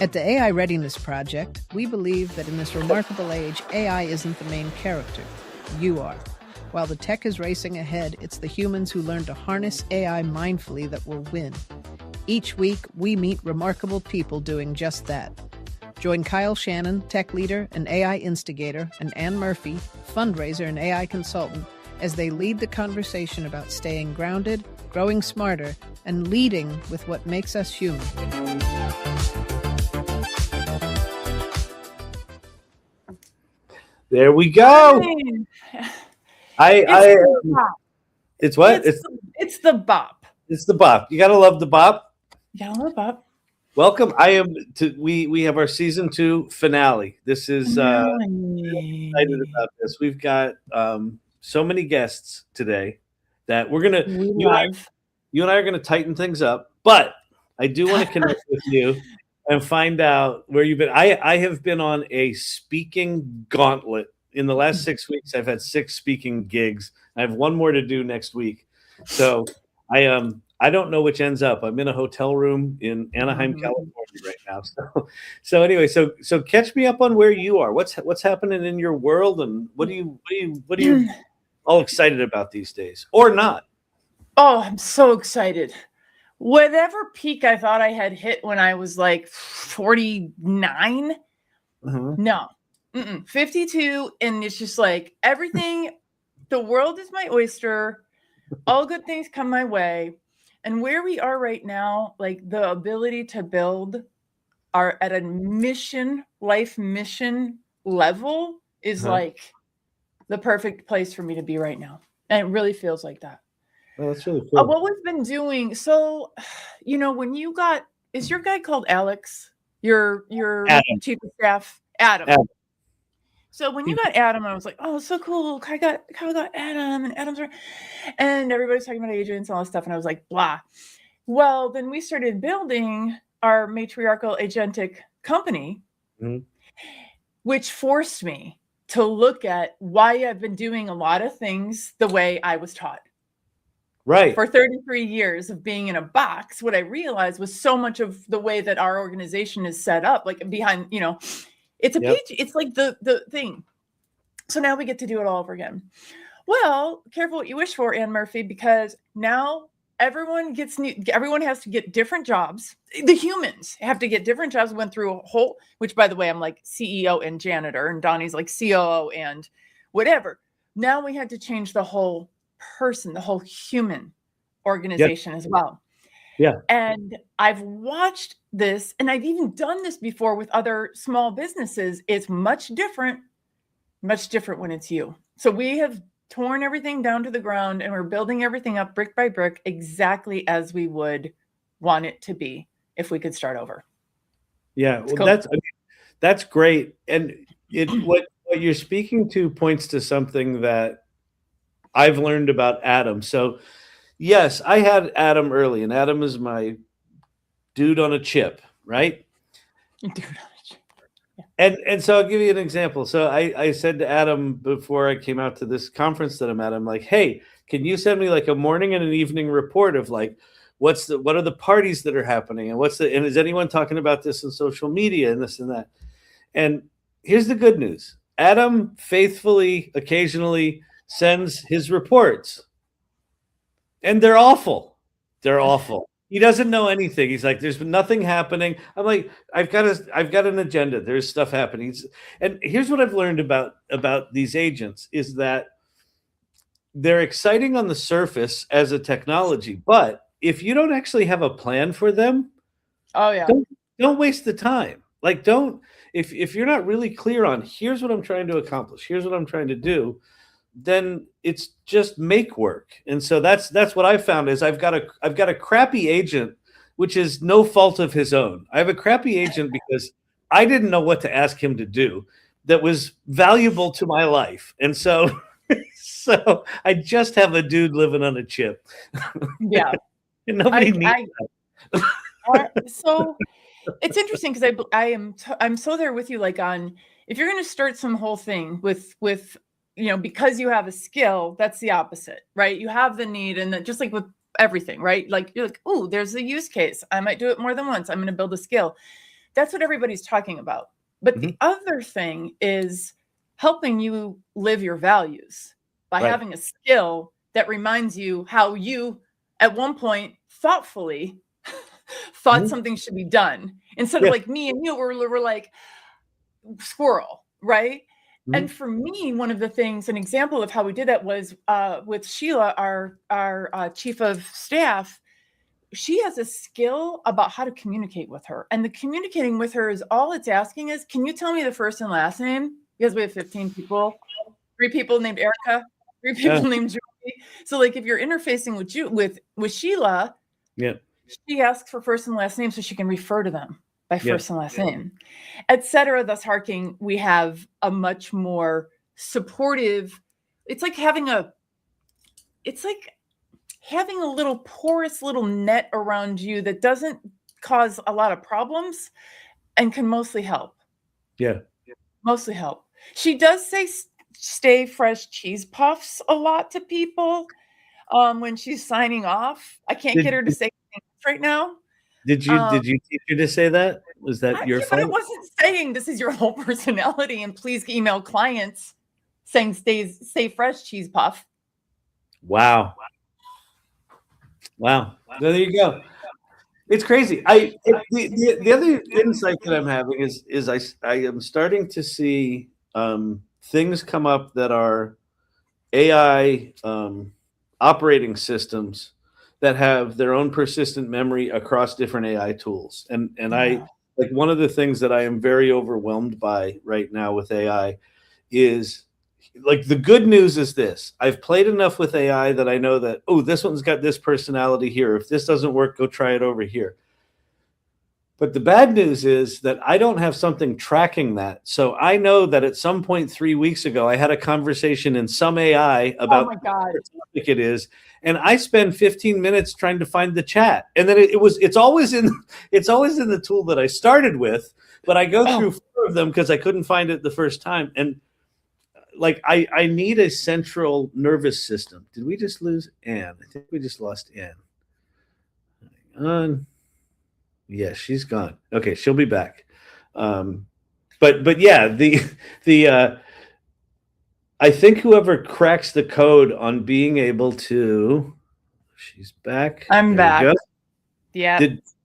At the AI Readiness Project, we believe that in this remarkable age, AI isn't the main character. You are. While the tech is racing ahead, it's the humans who learn to harness AI mindfully that will win. Each week, we meet remarkable people doing just that. Join Kyle Shannon, tech leader and AI instigator, and Anne Murphy, fundraiser and AI consultant, as they lead the conversation about staying grounded, growing smarter, and leading with what makes us human. There we go. It's what? It's the bop. It's the bop. You gotta love the bop. You gotta love bop. Welcome. We have our season 2 finale. This is I'm excited about this. We've got so many guests today that we're gonna you and I are gonna tighten things up, but I do want to connect with you and find out where you've been. I have been on a speaking gauntlet. In the last 6 weeks, I've had 6 speaking gigs. I have one more to do next week. So I don't know which ends up. I'm in a hotel room in Anaheim, California right now. So anyway, so catch me up on where you are. What's happening in your world, and what are you all excited about these days, or not? Oh, I'm so excited. Whatever peak I thought I had hit when I was like 49, no, 52, and it's just like everything. The world is my oyster. All good things come my way. And where we are right now, like the ability to build our at a life mission level is like the perfect place for me to be right now. And it really feels like that. Oh, that's really cool. What we've been doing. So, when you got, is your guy called Alex? Your Adam. Chief of Staff? Adam. So when you got Adam, I was like, oh, so cool. Kyle got Adam, and Adam's right. And everybody's talking about agents and all this stuff. And I was like, blah. Well, then we started building our matriarchal agentic company, which forced me to look at why I've been doing a lot of things the way I was taught. Right. For 33 years of being in a box, what I realized was so much of the way that our organization is set up, like behind, it's a page. It's like the thing. So now we get to do it all over again. Well, careful what you wish for, Anne Murphy, because now everyone has to get different jobs. The humans have to get different jobs. We went through a whole, which by the way, I'm like CEO and janitor, and Donnie's like COO and whatever. Now we had to change the whole person, the whole human organization as well. Yeah. And I've watched this, and I've even done this before with other small businesses. It's much different when it's you. So we have torn everything down to the ground, and we're building everything up brick by brick, exactly as we would want it to be if we could start over. Yeah, well, that's great. And what you're speaking to points to something that I've learned about Adam. So yes, I had Adam early, and Adam is my dude on a chip, right? Dude on a chip. Yeah. And so I'll give you an example. So I said to Adam before I came out to this conference that I'm at, I'm like, hey, can you send me like a morning and an evening report of like what are the parties that are happening, and and is anyone talking about this in social media and this and that? And here's the good news. Adam faithfully occasionally sends his reports. And they're awful. They're awful. He doesn't know anything. He's like, there's nothing happening. I'm like, I've got an agenda. There's stuff happening. And here's what I've learned about these agents is that they're exciting on the surface as a technology, but if you don't actually have a plan for them, don't waste the time. Like, if you're not really clear on here's what I'm trying to accomplish, here's what I'm trying to do, then it's just make work. And so that's what I found is I've got a crappy agent, which is no fault of his own. I have a crappy agent because I didn't know what to ask him to do that was valuable to my life. And so I just have a dude living on a chip. Yeah. And nobody needs that. So it's interesting because I'm so there with you, like on, if you're going to start some whole thing with because you have a skill, that's the opposite, right? You have the need, and just like with everything, right? Like you're like, oh, there's a use case. I might do it more than once. I'm going to build a skill. That's what everybody's talking about. But the other thing is helping you live your values by having a skill that reminds you how you, at one point, thoughtfully thought something should be done. Instead of like me and you, we're like squirrel, right? And for me, one of the things, an example of how we did that was with Sheila, our chief of staff. She has a skill about how to communicate with her. And the communicating with her is all it's asking is, can you tell me the first and last name? Because we have 15 people, 3 people named Erica, 3 people named Julie. So like if you're interfacing with Sheila, she asks for first and last name so she can refer to them by first and last name, etc. Thus harking, we have a much more supportive, it's like having a little porous little net around you that doesn't cause a lot of problems and can mostly help. Mostly help. She does say stay fresh cheese puffs a lot to people when she's signing off. I can't get her to say things right now. Did you teach her to say that? Was that your fault? But it wasn't saying this is your whole personality and please email clients saying stay fresh cheese puff. Wow. There you go. It's crazy. The other insight that I'm having is I am starting to see things come up that are AI operating systems that have their own persistent memory across different AI tools. And I like one of the things that I am very overwhelmed by right now with AI is like the good news is this. I've played enough with AI that I know that, oh, this one's got this personality here. If this doesn't work, go try it over here. But the bad news is that I don't have something tracking that. So I know that at some point 3 weeks ago, I had a conversation in some AI about what topic it is. And I spend 15 minutes trying to find the chat. And then it's always in the tool that I started with, but I go through 4 of them because I couldn't find it the first time. And like I need a central nervous system. Did we just lose Anne? I think we just lost Anne. Hang on. Yeah, she's gone. Okay, she'll be back. But yeah, the I think whoever cracks the code on being able to, she's back. I'm back. Yeah.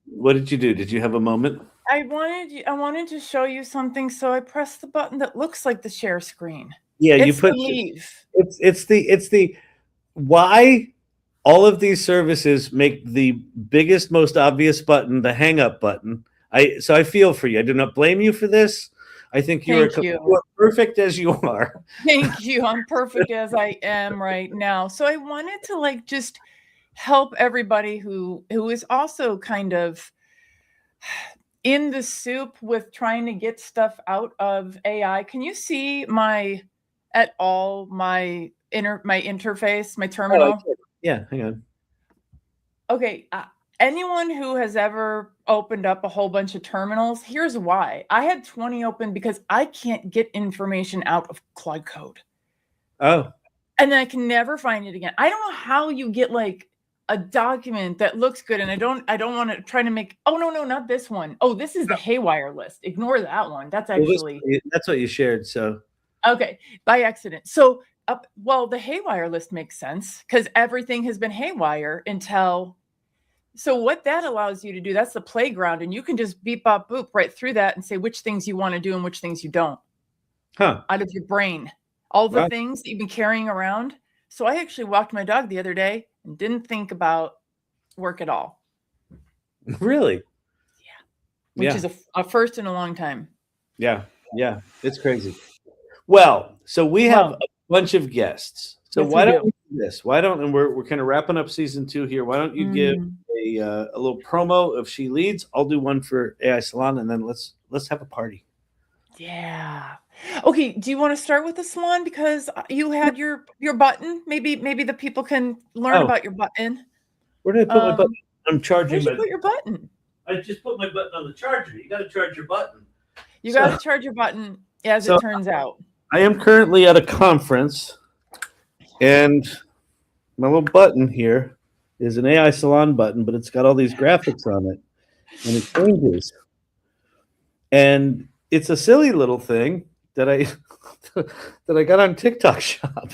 What did you do? Did you have a moment? I wanted to show you something, so I pressed the button that looks like the share screen. Yeah, it's you put leave. It's the why all of these services make the biggest, most obvious button the hang up button. So I feel for you. I do not blame you for this. I think you are perfect as you are. Thank you. I'm perfect as I am right now. So I wanted to like just help everybody who is also kind of in the soup with trying to get stuff out of AI. Can you see my interface, my terminal? Oh, yeah, hang on. Okay, anyone who has ever opened up a whole bunch of terminals, here's why. I had 20 open because I can't get information out of Claude Code. Oh. And then I can never find it again. I don't know how you get like a document that looks good, and I don't want to try to make, oh no, not this one. Oh, this is the haywire list. Ignore that one. That's actually that's what you shared. So okay, by accident. So well, the haywire list makes sense because everything has been haywire until. So what that allows you to do, that's the playground, and you can just beep, bop, boop right through that and say which things you want to do and which things you don't. Out of your brain. All the things that you've been carrying around. So I actually walked my dog the other day and didn't think about work at all. Really? Yeah. Which is a first in a long time. Yeah. It's crazy. Well, so we have a bunch of guests. So why don't we do this? And we're kind of wrapping up season 2 here. Why don't you give a little promo of She Leads? I'll do one for AI Salon, and then let's have a party. Yeah. Okay. Do you want to start with the salon because you had your button? Maybe the people can learn about your button. Where did I put my button? I'm charging. Where'd you put your button? I just put my button on the charger. You got to charge your button. You got to charge your button, as it turns out. I am currently at a conference, and my little button here is an AI Salon button, but it's got all these graphics on it, and it changes. And it's a silly little thing that I that I got on TikTok Shop.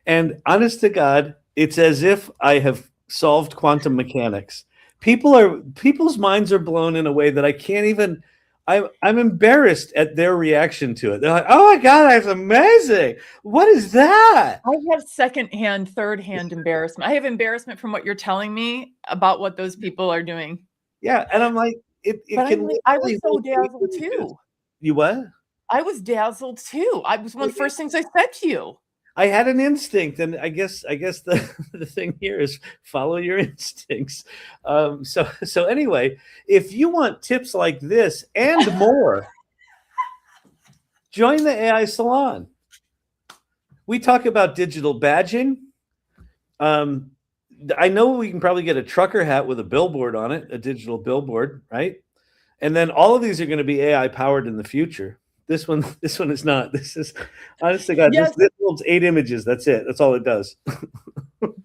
And honest to God, it's as if I have solved quantum mechanics. People's minds are blown in a way that I can't even. I'm embarrassed at their reaction to it. They're like, "Oh my God, that's amazing! What is that?" I have secondhand, third-hand embarrassment. I have embarrassment from what you're telling me about what those people are doing. Yeah, and I'm like, it But can I was literally so hold dazzled images. too. You what? I was dazzled too. I was one of the first things I said to you. I had an instinct, and I guess the the thing here is follow your instincts. So anyway, if you want tips like this and more, join the AI Salon. We talk about digital badging. I know we can probably get a trucker hat with a billboard on it, a digital billboard, right? And then all of these are going to be AI powered in the future. This one is not. This is, honest to God, Yes. this holds 8 images. That's it. That's all it does.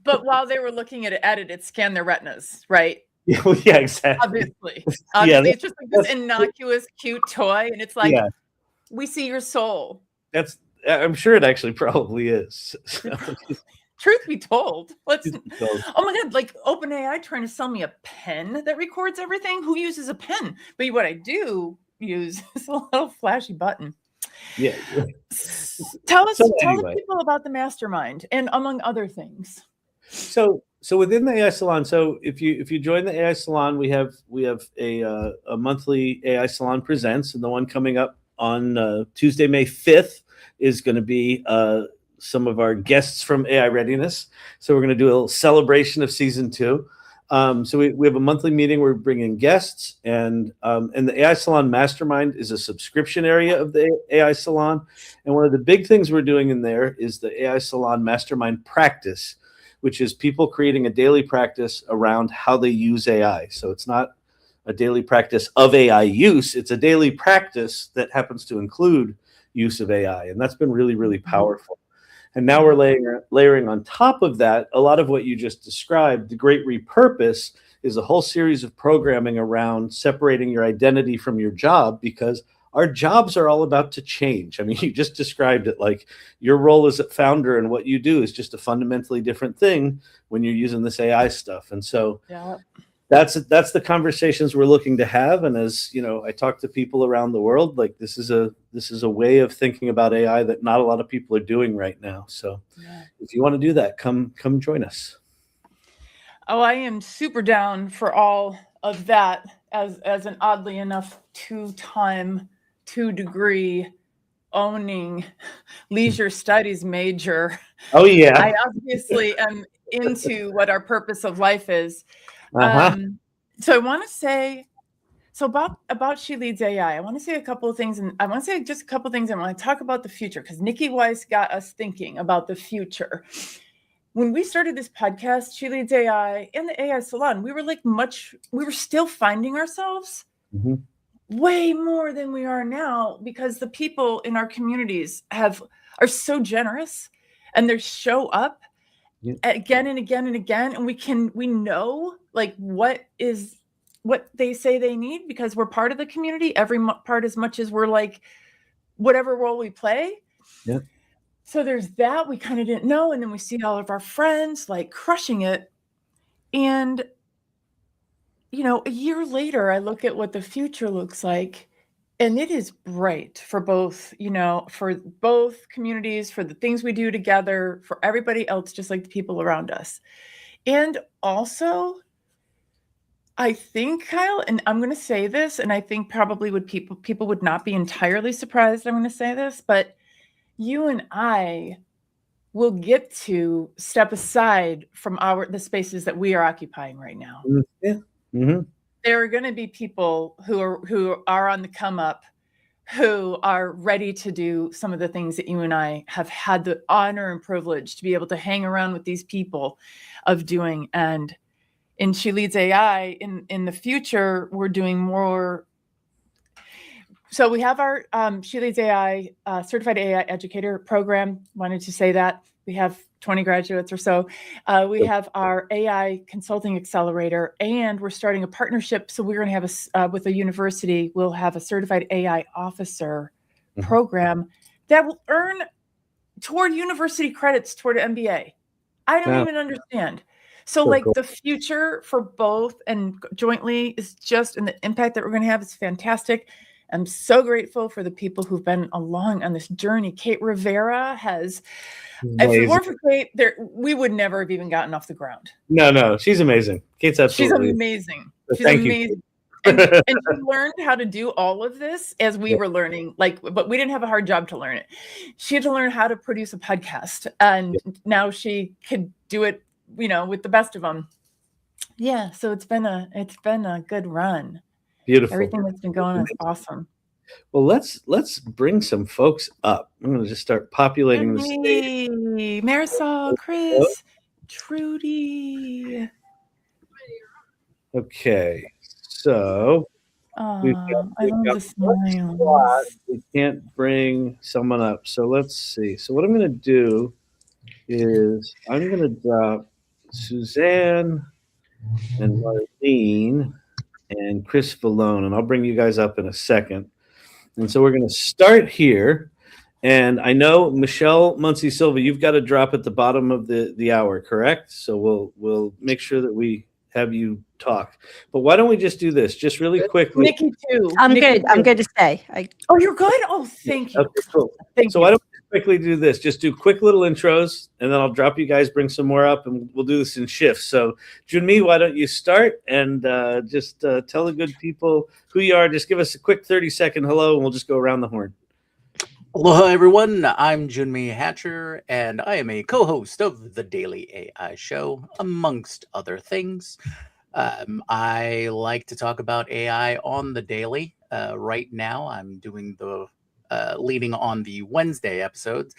But while they were looking at it scanned their retinas, right? Yeah, well, yeah, exactly. Obviously. Yeah, It's just like this innocuous, cute toy. And it's like, yeah, we see your soul. I'm sure it actually probably is. So, Truth be told, so, oh my God, like OpenAI trying to sell me a pen that records everything. Who uses a pen? But what I do use is a little flashy button. yeah. Tell anyway. the people about the mastermind and among other things. So within the AI Salon, so if you join the AI Salon, we have a monthly AI Salon Presents, and the one coming up on Tuesday, May 5th, is going to be some of our guests from AI Readiness. So we're going to do a little celebration of season 2. So we have a monthly meeting where we bring in guests, and the AI Salon Mastermind is a subscription area of the AI Salon. And one of the big things we're doing in there is the AI Salon Mastermind Practice, which is people creating a daily practice around how they use AI. So it's not a daily practice of AI use, it's a daily practice that happens to include use of AI. And that's been really, really powerful. And now we're layering on top of that a lot of what you just described. The Great Repurpose is a whole series of programming around separating your identity from your job, because our jobs are all about to change. I mean, you just described it, like your role as a founder and what you do is just a fundamentally different thing when you're using this AI stuff. And so that's the conversations we're looking to have. And as you know, I talk to people around the world, like this is a way of thinking about AI that not a lot of people are doing right now. So if you want to do that, come join us. Oh, I am super down for all of that as an oddly enough 2-degree owning leisure studies major. Oh yeah. I obviously am into what our purpose of life is. So I want to say, about She Leads AI, I want to say a couple of things, and I want to say just a couple of things. I want to talk about the future, because Nikki Weiss got us thinking about the future. When we started this podcast, She Leads AI and the AI Salon, we were still finding ourselves way more than we are now, because the people in our communities are so generous, and they show up again and again and again, and we know like what they say they need, because we're part of the community, every part, as much as we're like whatever role we play. Yeah. So there's that we kind of didn't know, and then we see all of our friends like crushing it, and a year later I look at what the future looks like, and it is bright for both, for both communities, for the things we do together, for everybody else, just like the people around us. And also, I think, Kyle, and I'm going to say this, and I think probably people would not be entirely surprised I'm going to say this, but you and I will get to step aside from the spaces that we are occupying right now. Yeah. Mm-hmm. There are going to be people who are on the come up, who are ready to do some of the things that you and I have had the honor and privilege to be able to hang around with these people of doing. And in She Leads AI, in the future, we're doing more. So we have our She Leads AI Certified AI Educator program. Wanted to say that. We have 20 graduates or so. We have our AI consulting accelerator, and we're starting a partnership. So we're going to have with a university, we'll have a certified AI officer program that will earn toward university credits toward an MBA. I don't even understand. So like the future for both and jointly is just, and the impact that we're going to have is fantastic. I'm so grateful for the people who've been along on this journey. Kate Rivera has, if it weren't for Kate, we would never have even gotten off the ground. No, she's amazing. Kate's absolutely amazing. She's Thank amazing. You. And she learned how to do all of this as we were learning, but we didn't have a hard job to learn it. She had to learn how to produce a podcast, and now she could do it, with the best of them. Yeah. So it's been a good run. Beautiful. Everything that's been going on is awesome. Well, let's bring some folks up. I'm going to just start populating the stage. Marisol, Chris, Trudy. Okay, so we've got the squad. We can't bring someone up, so let's see. So what I'm going to do is I'm going to drop Suzanne and Marlene and Chris Vallone, and I'll bring you guys up in a second. And so we're going to start here. And I know Michelle Muncie Silva, you've got to drop at the bottom of the hour, correct? So we'll make sure that we have you talk. But why don't we just do this, just really quickly? Nikki too. I'm good. I'm good to stay. Oh, you're good. Oh, thank you. Okay, cool. So why don't we quickly do this? Just do quick little intros, and then I'll drop you guys, bring some more up, and we'll do this in shifts. So Junmi, why don't you start and just tell the good people who you are. Just give us a quick 30-second hello, and we'll just go around the horn. Aloha, everyone. I'm Junmi Hatcher, and I am a co-host of the Daily AI Show, amongst other things. I like to talk about AI on the daily. Right now, I'm doing the leading on the Wednesday episodes,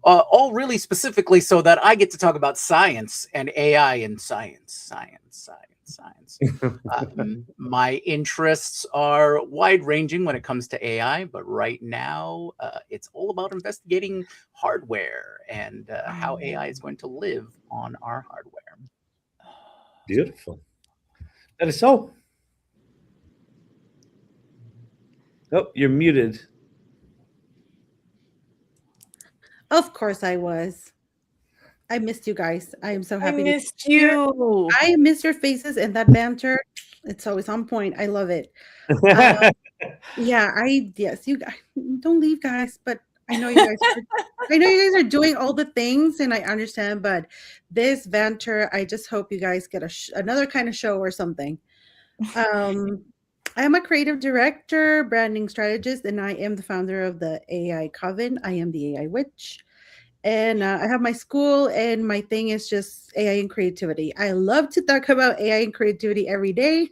all really specifically so that I get to talk about science and AI and science. My interests are wide-ranging when it comes to AI, but right now it's all about investigating hardware and how AI is going to live on our hardware. Beautiful. That is so. Oh, you're muted. Of course I was. I missed you guys. I am so happy. I missed you. I miss your faces and that banter. It's always on point. I love it. Yes, you guys don't leave, guys. But I know you guys. I know you guys are doing all the things, and I understand. But this banter, I just hope you guys get another kind of show or something. I am a creative director, branding strategist, and I am the founder of the AI Coven. I am the AI Witch. And I have my school, and my thing is just AI and creativity. I love to talk about AI and creativity every day.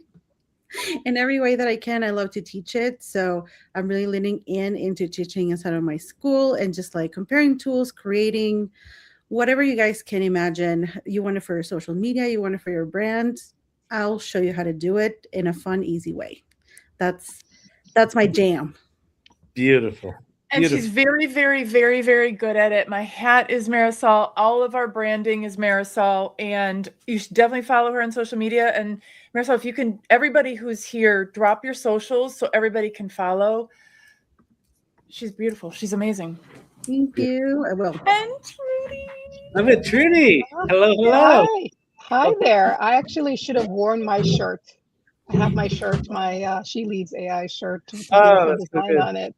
In every way that I can, I love to teach it. So I'm really leaning into teaching inside of my school and just like comparing tools, creating whatever you guys can imagine. You want it for your social media, you want it for your brand. I'll show you how to do it in a fun, easy way. That's my jam. Beautiful. And she's very, very, very, very good at it. My hat is Marisol. All of our branding is Marisol. And you should definitely follow her on social media. And Marisol, if you can, everybody who's here, drop your socials so everybody can follow. She's beautiful. She's amazing. Thank you. I will. And Trudy. I'm at Trudy. Hello. Hi there. I actually should have worn my shirt. I have my shirt, my She Leads AI shirt with the beautiful design on it.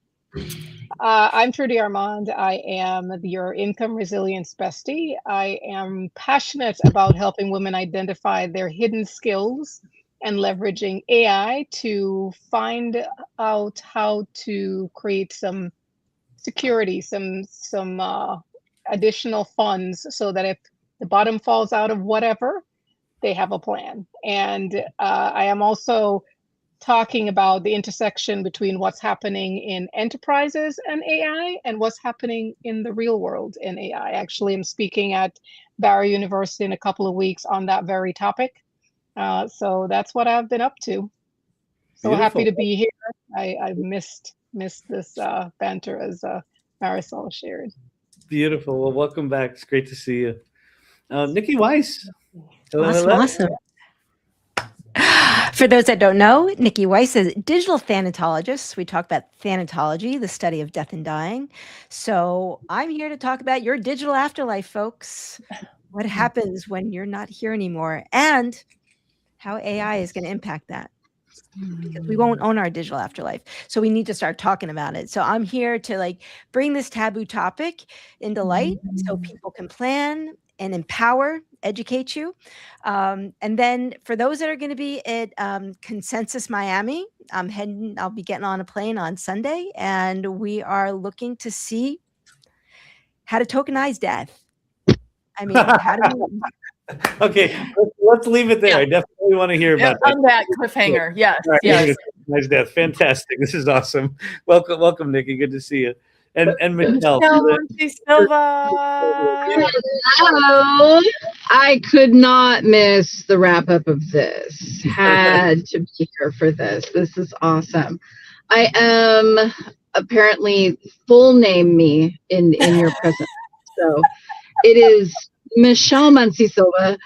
I'm Trudy Armand. I am your income resilience bestie. I am passionate about helping women identify their hidden skills and leveraging AI to find out how to create some security, some additional funds so that if the bottom falls out of whatever, they have a plan. And I am also talking about the intersection between what's happening in enterprises and AI and what's happening in the real world in AI. Actually, I'm speaking at Barry University in a couple of weeks on that very topic. So that's what I've been up to. So Beautiful. Happy to be here. I've missed this banter as Marisol shared. Beautiful. Well, welcome back. It's great to see you. Nikki Weiss. Hello, Awesome, hello. awesome. For those that don't know, Nikki Weiss is a digital thanatologist. We talk about thanatology, the study of death and dying. So I'm here to talk about your digital afterlife, folks. What happens when you're not here anymore and how AI is going to impact that. Because we won't own our digital afterlife. So we need to start talking about it. So I'm here to like bring this taboo topic into light so people can plan and empower, educate you. And then for those that are going to be at Consensus Miami, I'll be getting on a plane on Sunday, and we are looking to see how to tokenize death. I mean, how do we... Okay, let's leave it there. I definitely want to hear about that. On that cliffhanger, yes, All right, yes. Nice death, fantastic. This is awesome. Welcome, Nikki. Good to see you. And Michelle. Silva. Hello. I could not miss the wrap up of this. Had to be here for this. This is awesome. I am apparently full name me in your presence. So it is Michelle Muncie Silva.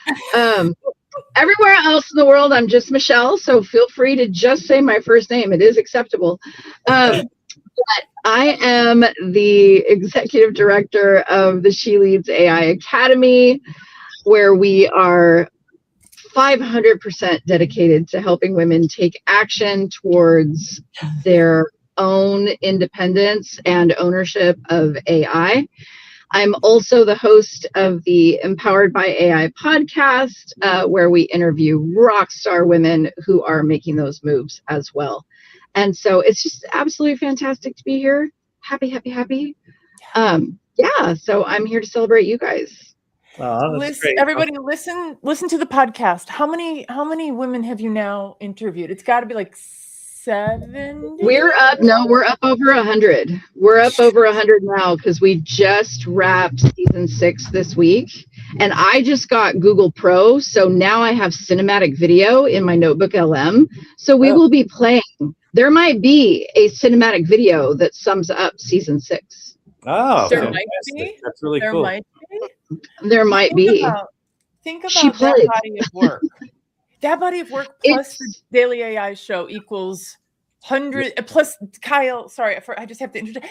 Everywhere else in the world, I'm just Michelle. So feel free to just say my first name. It is acceptable. But I am the executive director of the She Leads AI Academy, where we are 500% dedicated to helping women take action towards their own independence and ownership of AI. I'm also the host of the Empowered by AI podcast, where we interview rock star women who are making those moves as well. And so it's just absolutely fantastic to be here. Happy. Yeah, so I'm here to celebrate you guys. Oh, that's great. Everybody listen to the podcast. How many women have you now interviewed? It's got to be like 7. We're up over 100. We're up over 100 now because we just wrapped season 6 this week. And I just got Google Pro, so now I have cinematic video in my Notebook LM. So we will be playing. There might be a cinematic video that sums up season 6. Oh, there might be. That's really there cool. Might be. There might be. Think about that body of work. That body of work plus the Daily AI show equals 100 plus Kyle. Sorry, I just have to introduce.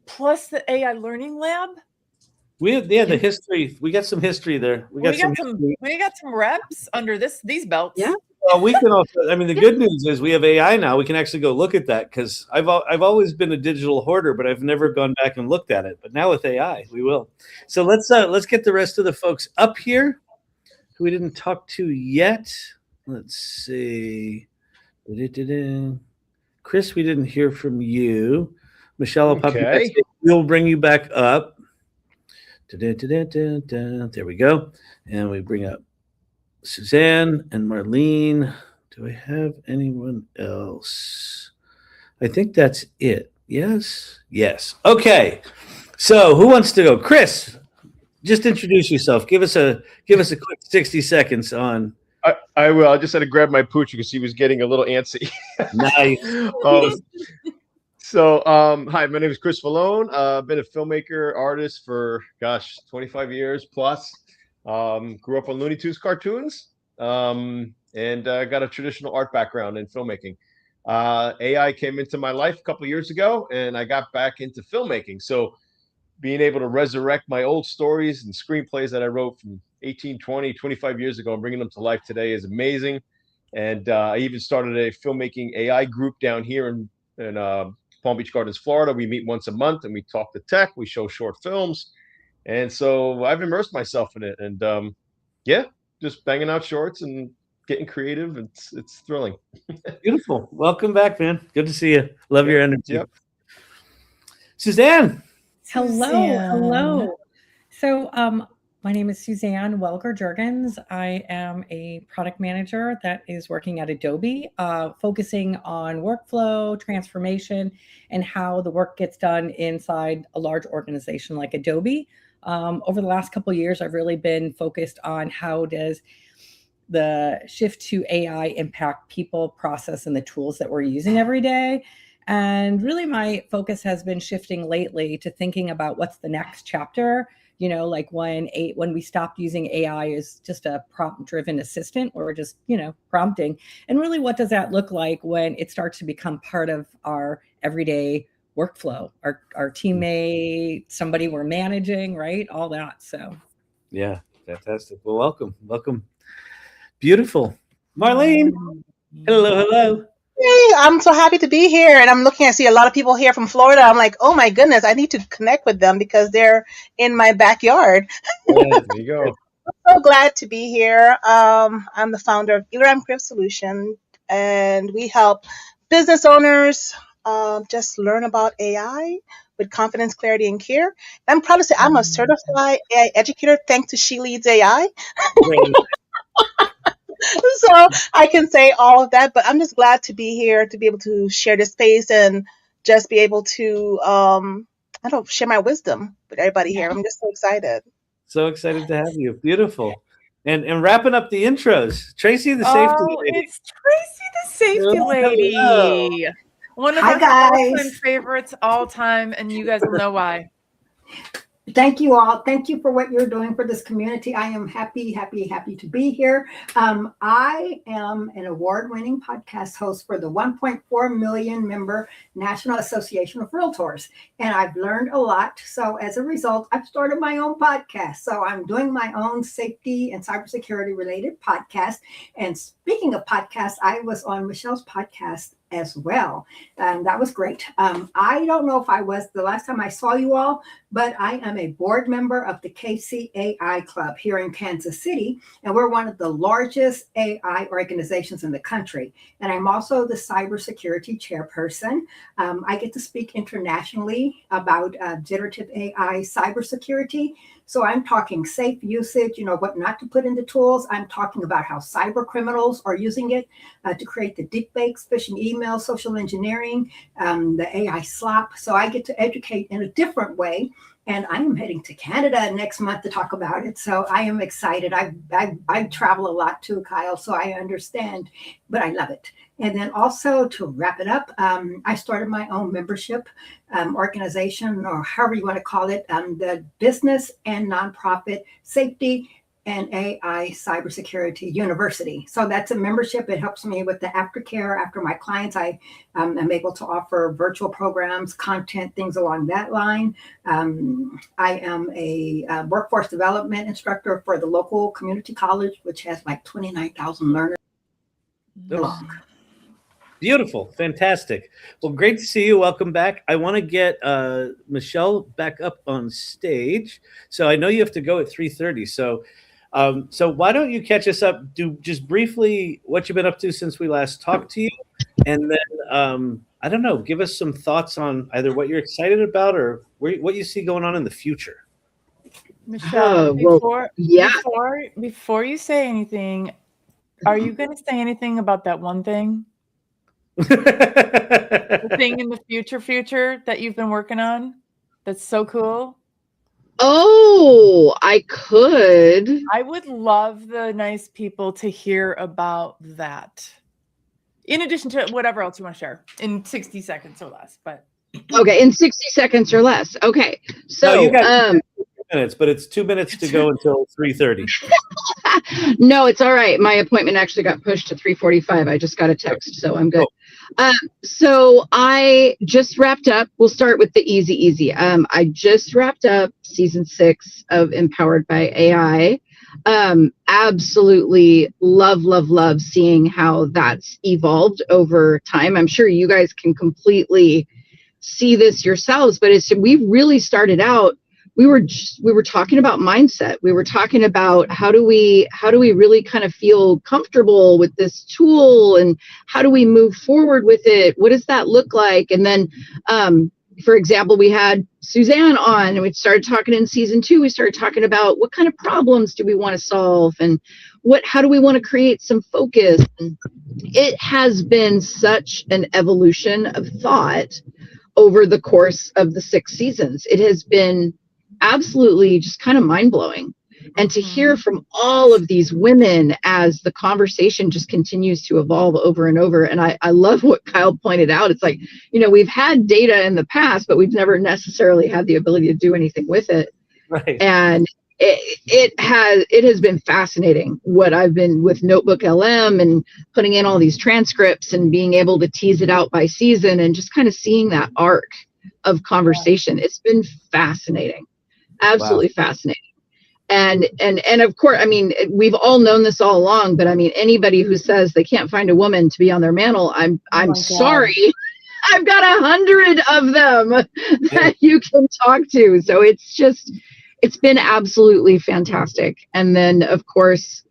Plus the AI Learning Lab. We have the history. We got some history there. We got some reps under these belts. Yeah. Well, we can also. I mean, the good news is we have AI now. We can actually go look at that because I've always been a digital hoarder, but I've never gone back and looked at it. But now with AI, we will. So let's get the rest of the folks up here who we didn't talk to yet. Let's see. Chris, we didn't hear from you. Michelle, we'll bring you back up. There we go. And we bring up Suzanne and Marlene. Do I have anyone else? I think that's it. Yes. Okay. So who wants to go? Chris, just introduce yourself. Give us a quick 60 seconds on. I will. I just had to grab my pooch because he was getting a little antsy. Nice. Hi, my name is Chris Falone. I've been a filmmaker, artist for 25 years plus. Grew up on Looney Tunes cartoons, and got a traditional art background in filmmaking. AI came into my life a couple of years ago, and I got back into filmmaking. So being able to resurrect my old stories and screenplays that I wrote from 18, 20, 25 years ago and bringing them to life today is amazing. And I even started a filmmaking AI group down here in Palm Beach Gardens, Florida. We meet once a month and we talk to tech. We show short films. And so I've immersed myself in it. And just banging out shorts and getting creative. It's thrilling. Beautiful. Welcome back, man. Good to see you. Love your energy. Yep. Suzanne. Hello. So my name is Suzanne Welker-Jurgens. I am a product manager that is working at Adobe, focusing on workflow, transformation, and how the work gets done inside a large organization like Adobe. Over the last couple of years, I've really been focused on how does the shift to AI impact people, process, and the tools that we're using every day. And really my focus has been shifting lately to thinking about what's the next chapter. You know, like when we stopped using AI as just a prompt-driven assistant or just, you know, prompting. And really, what does that look like when it starts to become part of our everyday workflow, our teammate, somebody we're managing, right? All that. So yeah, fantastic. Well, welcome. Beautiful. Marlene. Hello. Hey, I'm so happy to be here, and I'm looking. I see a lot of people here from Florida. I'm like, oh my goodness, I need to connect with them because they're in my backyard. Yeah, there you go. So glad to be here. I'm the founder of Egram Crib Solution, and we help business owners just learn about AI with confidence, clarity, and care. And I'm proud to say I'm a certified AI educator thanks to She Leads AI. So I can say all of that, but I'm just glad to be here to be able to share this space and just be able to, share my wisdom with everybody here. I'm just so excited. So excited to have you. Beautiful. And wrapping up the intros, Tracy the safety lady. It's Tracy the safety lady. Hello. One of Hi, our guys. all-time favorites all time, and you guys will know why. Thank you all. Thank you for what you're doing for this community. I am happy to be here. I am an award-winning podcast host for the 1.4 million member National Association of Realtors, and I've learned a lot. So as a result, I've started my own podcast. So I'm doing my own safety and cybersecurity related podcast. And speaking of podcasts, I was on Michelle's podcast as well. And that was great. I don't know if I was the last time I saw you all, but I am a board member of the KCAI Club here in Kansas City, and we're one of the largest AI organizations in the country. And I'm also the cybersecurity chairperson. I get to speak internationally about generative AI cybersecurity. So I'm talking safe usage, what not to put into tools. I'm talking about how cyber criminals are using it to create the deepfakes, phishing emails, social engineering, the AI slop. So I get to educate in a different way. And I am heading to Canada next month to talk about it. So I am excited. I travel a lot too, Kyle, so I understand, but I love it. And then also to wrap it up, I started my own membership organization, or however you want to call it, the Business and Nonprofit Safety and AI Cybersecurity University. So that's a membership. It helps me with the aftercare after my clients. I am able to offer virtual programs, content, things along that line. I am a workforce development instructor for the local community college, which has like 29,000 learners. Oh. Beautiful. Fantastic. Well, great to see you. Welcome back. I want to get Michelle back up on stage. So I know you have to go at 3:30. So why don't you catch us up, do just briefly what you've been up to since we last talked to you. And then, I don't know, give us some thoughts on either what you're excited about or what you see going on in the future. Michelle, before you say anything, are you going to say anything about that one thing? The thing in the future that you've been working on that's so cool? Oh, I could. I would love the nice people to hear about that. In addition to whatever else you want to share in 60 seconds or less, but okay, in 60 seconds or less. Okay. So no, you got 2 minutes, but it's 2 minutes to go until 3:30. No, it's all right. My appointment actually got pushed to 3:45. I just got a text, so I'm good. So I just wrapped up. We'll start with the easy. I just wrapped up season 6 of Empowered by AI. Absolutely love seeing how that's evolved over time. I'm sure you guys can completely see this yourselves, but we really started out, we were talking about mindset. We were talking about how do we really kind of feel comfortable with this tool, and how do we move forward with it? What does that look like? And then, for example, we had Suzanne on, and we started talking in season 2. We started talking about what kind of problems do we want to solve, and how do we want to create some focus? And it has been such an evolution of thought over the course of the 6 seasons. It has been absolutely just kind of mind-blowing. And to hear from all of these women as the conversation just continues to evolve over and over. And I love what Kyle pointed out. It's like, you know, we've had data in the past, but we've never necessarily had the ability to do anything with it. Right. And it has been fascinating what I've been with Notebook LM and putting in all these transcripts and being able to tease it out by season and just kind of seeing that arc of conversation. It's been fascinating. Absolutely fascinating. And of course, I mean, we've all known this all along, but I mean, anybody who says they can't find a woman to be on their mantle, I'm sorry. I've got 100 of them that you can talk to. So it's been absolutely fantastic. And then of course,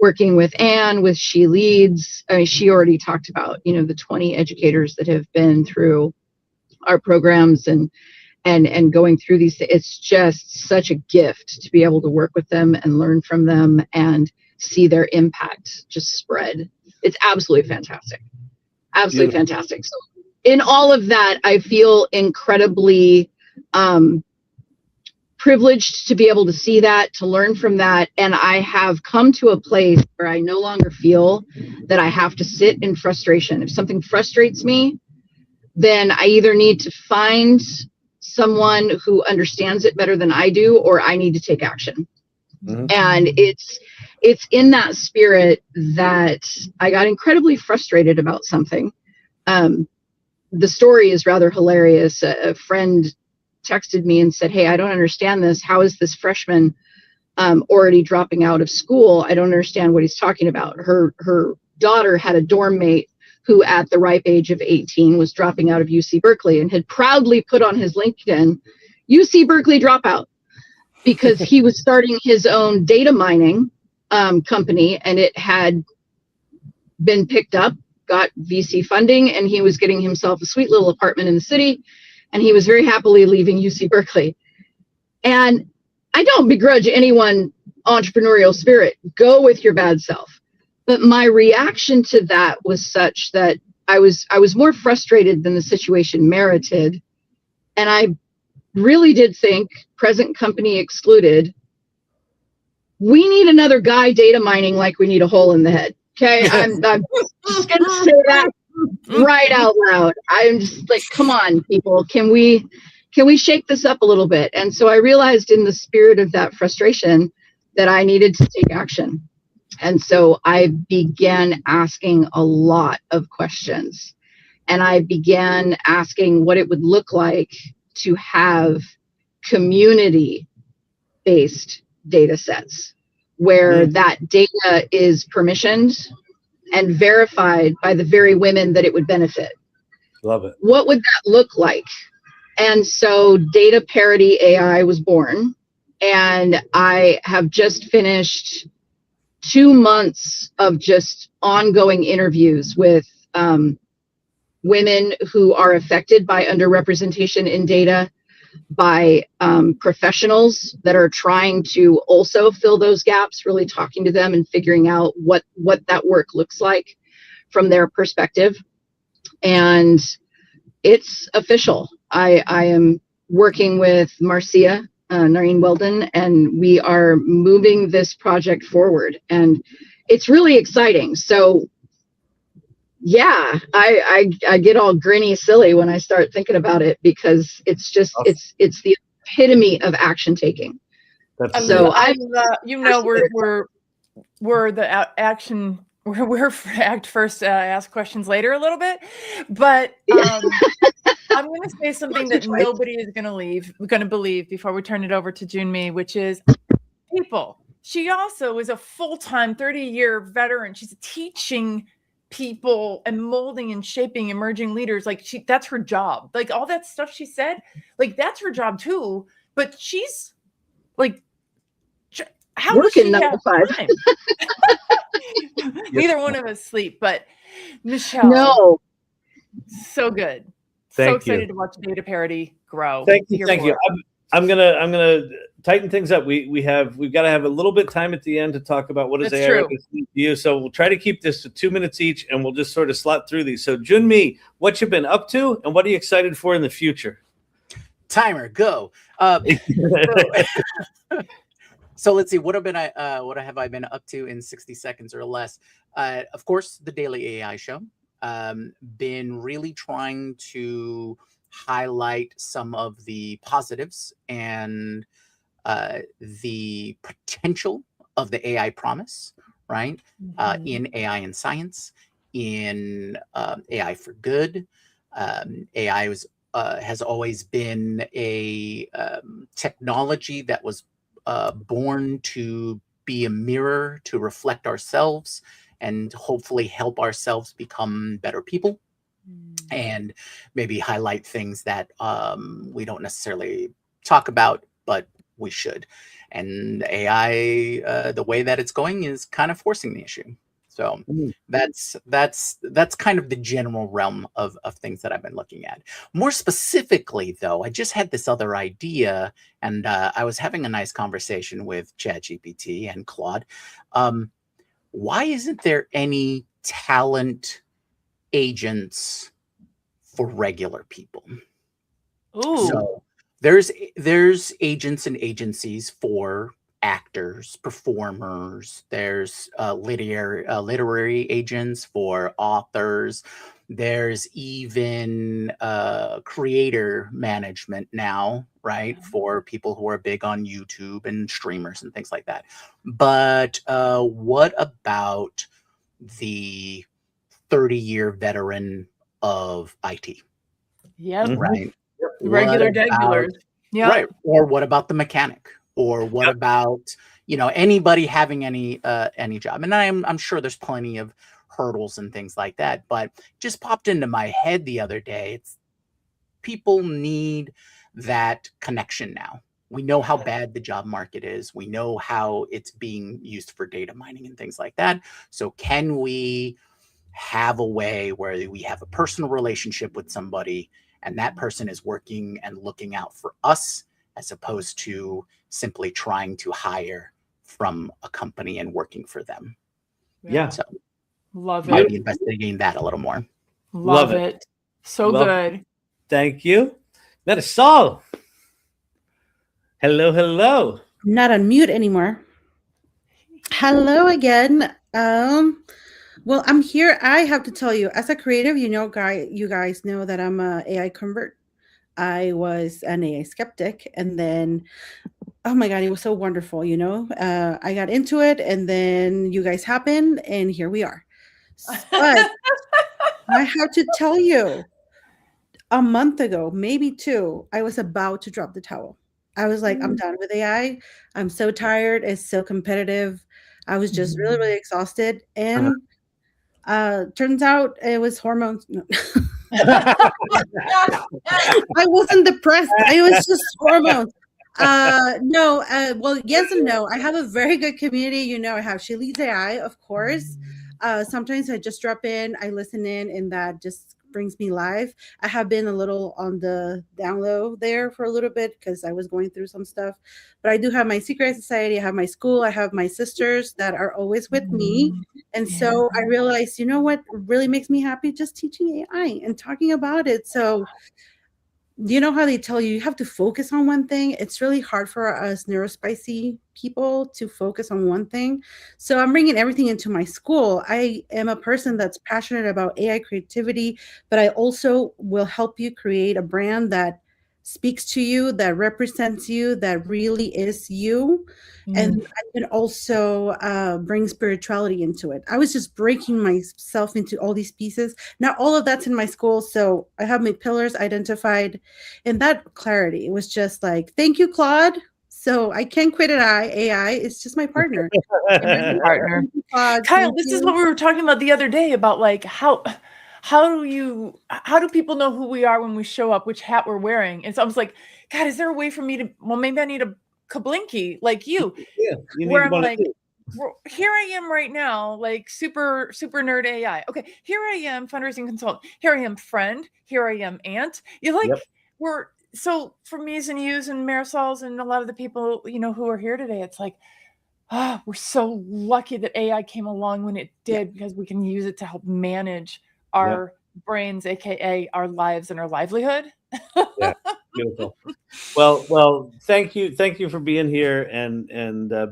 working with Anne with She Leads, I mean, she already talked about, you know, the 20 educators that have been through our programs and going through these. It's just such a gift to be able to work with them and learn from them and see their impact just spread. It's absolutely fantastic. Absolutely fantastic. So in all of that, I feel incredibly privileged to be able to see that, to learn from that. And I have come to a place where I no longer feel that I have to sit in frustration. If something frustrates me, then I either need to find someone who understands it better than I do, or I need to take action. And it's in that spirit that I got incredibly frustrated about something. The story is rather hilarious. A friend texted me and said, "Hey, I don't understand this. How is this freshman already dropping out of school? I don't understand what he's talking about." Her daughter had a dorm mate who at the ripe age of 18 was dropping out of UC Berkeley and had proudly put on his LinkedIn, UC Berkeley dropout, because he was starting his own data mining company, and it had been picked up, got VC funding, and he was getting himself a sweet little apartment in the city, and he was very happily leaving UC Berkeley. And I don't begrudge anyone entrepreneurial spirit. Go with your bad self. But my reaction to that was such that I was more frustrated than the situation merited. And I really did think, present company excluded, we need another guy data mining like we need a hole in the head. Okay, I'm just going to say that right out loud. I'm just like, come on, people, can we shake this up a little bit? And so I realized in the spirit of that frustration that I needed to take action. And so I began asking a lot of questions, and I began asking what it would look like to have community-based data sets where that data is permissioned and verified by the very women that it would benefit. Love it. What would that look like? And so Data Parity AI was born, and I have just finished 2 months of just ongoing interviews with women who are affected by underrepresentation in data, by professionals that are trying to also fill those gaps, really talking to them and figuring out what that work looks like from their perspective. And it's official. I am working with Marcia Noreen Weldon, and we are moving this project forward, and it's really exciting. So yeah, I get all grinny silly when I start thinking about it, because it's just it's the epitome of action taking. So we're the action. We're act first, ask questions later a little bit, but I'm going to say something that nobody is going to believe before we turn it over to Junmi, which is people. She also is a full-time 30-year veteran. She's teaching people and molding and shaping emerging leaders. Like that's her job. Like all that stuff she said, like that's her job too. But she's like, how working does she have time? Neither one of us sleep, but Michelle. No. So good. Thank so excited you. to watch Data Parity grow. Thank you. Thank you. I'm gonna tighten things up. We've got to have a little bit time at the end to talk about what is AI Readiness to you. So we'll try to keep this to 2 minutes each, and we'll just sort of slot through these. So Junmi, what you've been up to, and what are you excited for in the future? Timer, go. So let's see, what have I been up to in 60 seconds or less? Of course, the Daily AI Show. Been really trying to highlight some of the positives and the potential of the AI promise, right? In AI and science, in AI for good. AI has always been a technology that was born to be a mirror to reflect ourselves and hopefully help ourselves become better people and maybe highlight things that we don't necessarily talk about, but we should. And AI, the way that it's going is kind of forcing the issue. So that's kind of the general realm of things that I've been looking at. More specifically, though, I just had this other idea, and I was having a nice conversation with ChatGPT and Claude. Why isn't there any talent agents for regular people? Ooh. So there's agents and agencies for actors, performers. There's literary agents for authors. There's even creator management now, right, for people who are big on YouTube and streamers and things like that. But what about the 30-year veteran of IT? Yep. Right. Regular regulars. Yeah. Right. Or what about the mechanic? Or what about, anybody having any job? And I'm sure there's plenty of hurdles and things like that, but just popped into my head the other day. It's people need that connection now. We know how bad the job market is. We know how it's being used for data mining and things like that. So can we have a way where we have a personal relationship with somebody and that person is working and looking out for us as opposed to simply trying to hire from a company and working for them? Yeah. So love might it. be investigating that a little more. Love it. So good. Thank you. Marisol. Hello, hello. I'm not on mute anymore. Hello again. Well, I'm here. I have to tell you, as a creative, you guys know that I'm a AI convert. I was an AI skeptic, and then, oh my God, it was so wonderful. I got into it, and then you guys happened, and here we are. But I have to tell you, a month ago, maybe two, I was about to drop the towel. I was like, I'm done with AI. I'm so tired. It's so competitive. I was just really, really exhausted. And turns out it was hormones. No. I wasn't depressed. It was just hormones. No, well, yes and no. I have a very good community. I have She Leads AI, of course. Sometimes I just drop in, I listen in, and that just brings me live. I have been a little on the down low there for a little bit because I was going through some stuff. But I do have my secret society. I have my school. I have my sisters that are always with me. And so I realized, you know what really makes me happy? Just teaching AI and talking about it. So you know how they tell you have to focus on one thing? It's really hard for us neurospicy people to focus on one thing. So I'm bringing everything into my school. I am a person that's passionate about AI creativity, but I also will help you create a brand that speaks to you, that represents you, that really is you. And I can also bring spirituality into it. I was just breaking myself into all these pieces. Now all of that's in my school. So I have my pillars identified, and that clarity was just like, thank you, Claude. So I can't quit AI. It's just my partner. Partner. Kyle, this is what we were talking about the other day about like how do people know who we are when we show up, which hat we're wearing? And so I was like, God, is there a way for me to, well, maybe I need a kablinky like you, where I'm like, here I am right now, like super nerd AI. Okay, here I am, fundraising consultant. Here I am, friend. Here I am, aunt. We're so for me's and you's and Marisol's and a lot of the people who are here today. It's like, we're so lucky that AI came along when it did because we can use it to help manage our brains, aka our lives and our livelihood. Beautiful. Well, thank you for being here and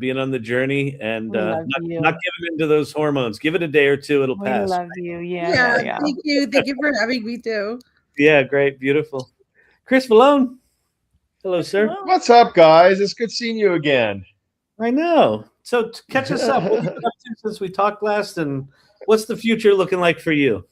being on the journey and not giving into those hormones. Give it a day or two, it'll We pass. love you. Yeah. Thank you for having me too. Yeah, great, beautiful. Chris Malone. Hello, sir. What's up, guys? It's good seeing you again. I know. So catch us up. What have you been up to since we talked last, and what's the future looking like for you?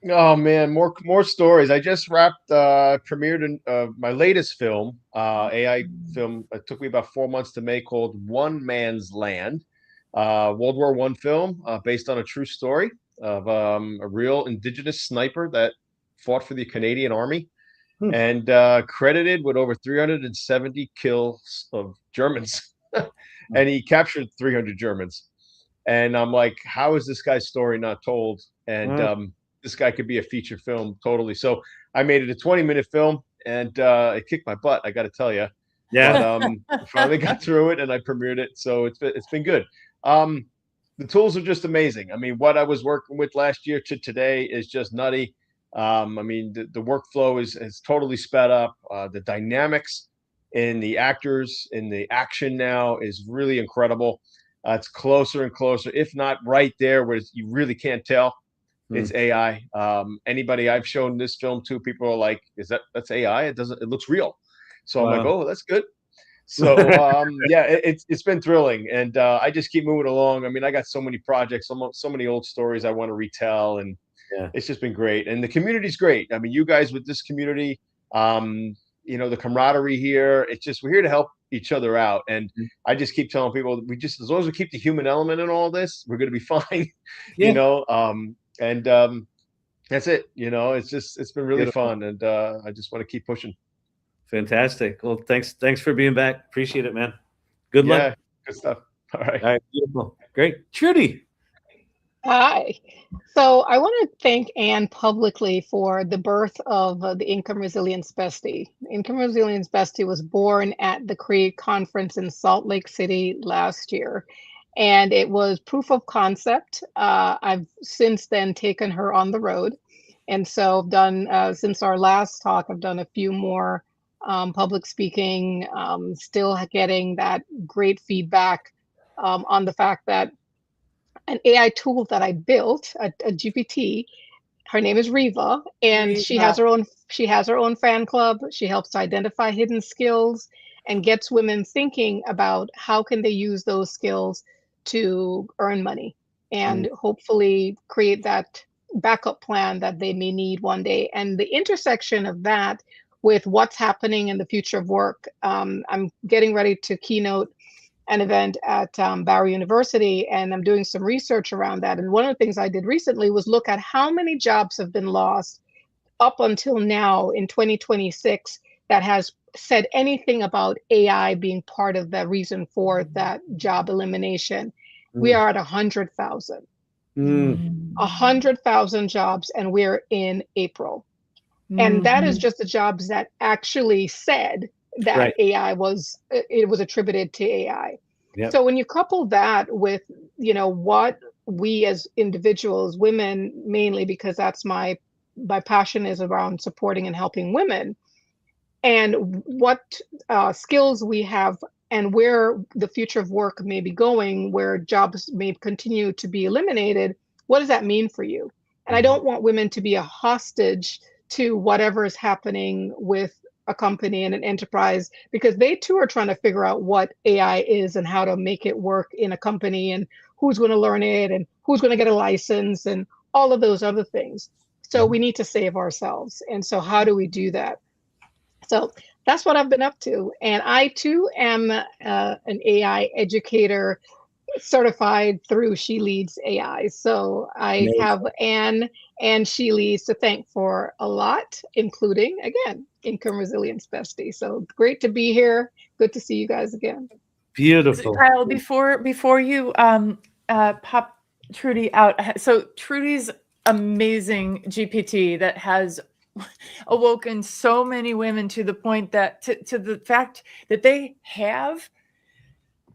Oh man, more stories. I just premiered my latest film, AI film. It took me about 4 months to make, called One Man's Land, World War I film based on a true story of a real Indigenous sniper that fought for the Canadian Army, and credited with over 370 kills of Germans, and he captured 300 Germans. And I'm like, how is this guy's story not told? And this guy could be a feature film totally. So I made it a 20-minute film, and it kicked my butt, I got to tell you. Yeah. But I finally got through it, and I premiered it, so it's been good. The tools are just amazing. I mean, what I was working with last year to today is just nutty. I mean, the workflow is totally sped up. The dynamics in the actors, in the action now is really incredible. It's closer and closer, if not right there, where you really can't tell. It's AI. Anybody I've shown this film to, people are like, that's AI? It looks real. So I'm like, oh, that's good. So yeah, it's been thrilling, and I just keep moving along. I mean, I got so many projects, so many old stories I want to retell, and it's just been great. And the community's great. I mean, you guys with this community, the camaraderie here, we're here to help each other out. And I just keep telling people, as long as we keep the human element in all this, we're going to be fine. That's it. It's been really fun, and I just want to keep pushing. Fantastic. Well, thanks for being back. Appreciate it, man. Good luck. Yeah, good stuff. All right. Beautiful. Great. Trudy. Hi. So I want to thank Anne publicly for the birth of the Income Resilience Bestie. Income Resilience Bestie was born at the CREATE conference in Salt Lake City last year, and it was proof of concept. I've since then taken her on the road, and so I've done, since our last talk, I've done a few more public speaking, still getting that great feedback on the fact that an AI tool that I built, a GPT. Her name is Riva, and she has her own fan club. She helps to identify hidden skills and gets women thinking about how can they use those skills to earn money and hopefully create that backup plan that they may need one day. And the intersection of that with what's happening in the future of work, I'm getting ready to keynote an event at Barry University, and I'm doing some research around that. And one of the things I did recently was look at how many jobs have been lost up until now in 2026 that has said anything about AI being part of the reason for that job elimination. We are at 100,000. 100,000 jobs, and we're in April. And that is just the jobs that actually said that AI was attributed to AI. Yep. So when you couple that with, what we as individuals, women mainly, because that's my passion is around supporting and helping women, and what skills we have and where the future of work may be going, where jobs may continue to be eliminated, what does that mean for you? And I don't want women to be a hostage to whatever is happening with a company and an enterprise, because they too are trying to figure out what AI is and how to make it work in a company and who's going to learn it and who's going to get a license and all of those other things. So we need to save ourselves. And so how do we do that? So that's what I've been up to. And I too am an AI educator certified through She Leads AI. So I have Anne and She Leads to thank for a lot, including, again, Income Resilience Bestie. So great to be here. Good to see you guys again. Beautiful. Kyle, before you pop Trudy out, so Trudy's amazing GPT that has awoken so many women to the point that to the fact that they have